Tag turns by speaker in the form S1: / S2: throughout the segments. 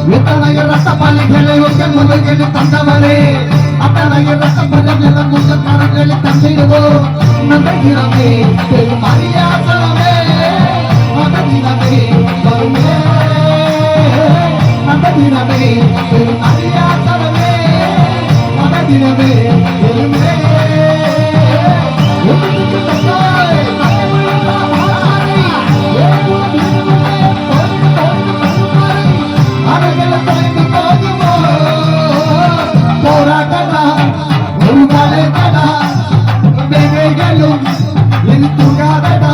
S1: இத்தனைய ரசமல்லிகளை உங்க முதல்களை தந்தவரே அத்தனைய ரசமல்லிகளை உங்க கரங்களை தந்திடுவோம் நம்பகிறமே மரியாதமே மகதினமே வருமே நம்பகிறமே மரியாதமே மகதினமே வருமே போராட்டா ஒரு மலைக்கடா வெகைகளும் என் துகாதடா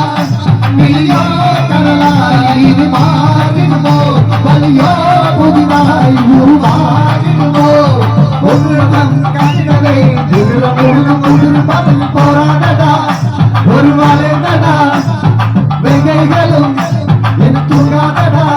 S1: மிலியோ கடலா இது மாறிடுமோ வலியோ புதிதாய் உருவாகிடுமோ ஒரு கண்களை முழு பதில் போராடடா ஒரு மலைக்கடா வெகைகளும் என் துகாதடா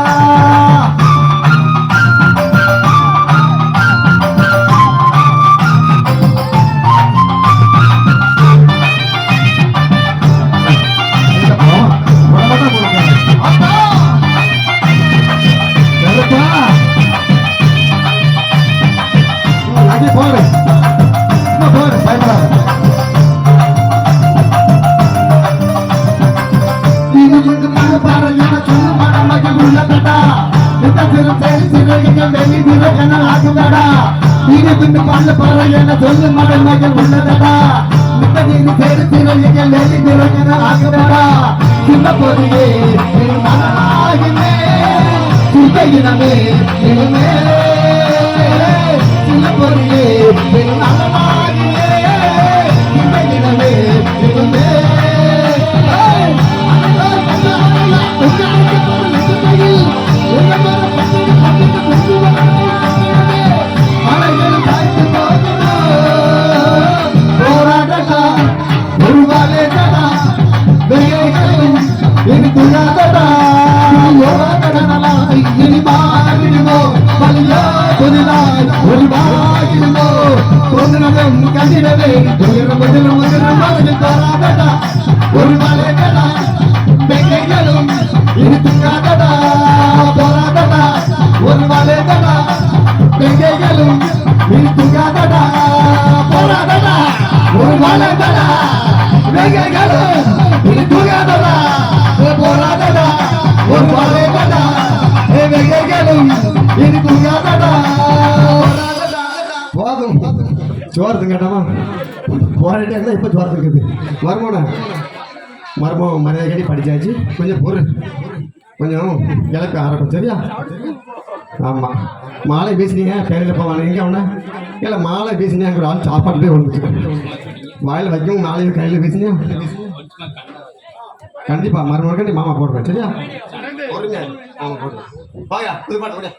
S1: சொல்லு மகள் மகள் உள்ளதடா பேரு திரையங்கள் ஆகுதடா சின்ன பொருளே மகனாகினே சிந்தையினமே சின்ன பொருளே மகனாகினே சிந்தையினமே ஒரு மலைக்கடா வெகைகளும் இருக்குதடா போராடடா ஒரு மலைக்கடா வெகைகளும் இருக்குதடா போராடடா ஒரு மலைக்கடா வெகைகளும் இருக்குதடா போராடடா ஒரு மலைக்கடா வெகைகளும் இருக்குதடா போதும் சோறு கேட்டாமா போராட்டே இருந்தால் இப்போ சோறு இருக்குது மர்மம் மரியாதை படித்தாச்சு கொஞ்சம் பொருள் கொஞ்சம் கிளப்பி ஆரட்டும் சரியா ஆமாம் மாலை பேசுனீங்க பேரில் போவாங்க எங்கே அவனா இல்லை மாலை பேசினேன் ஒரு ஆள் சாப்பாடு போய் வந்துச்சு வாயில் வைக்கவும் மாலையில் கையில் பேசினேன் கண்டிப்பாக மறுபடியும் மாமா போடுறேன் சரியா போடுங்க ஆமாம் போடுறேன் வாயா புது பாட்டு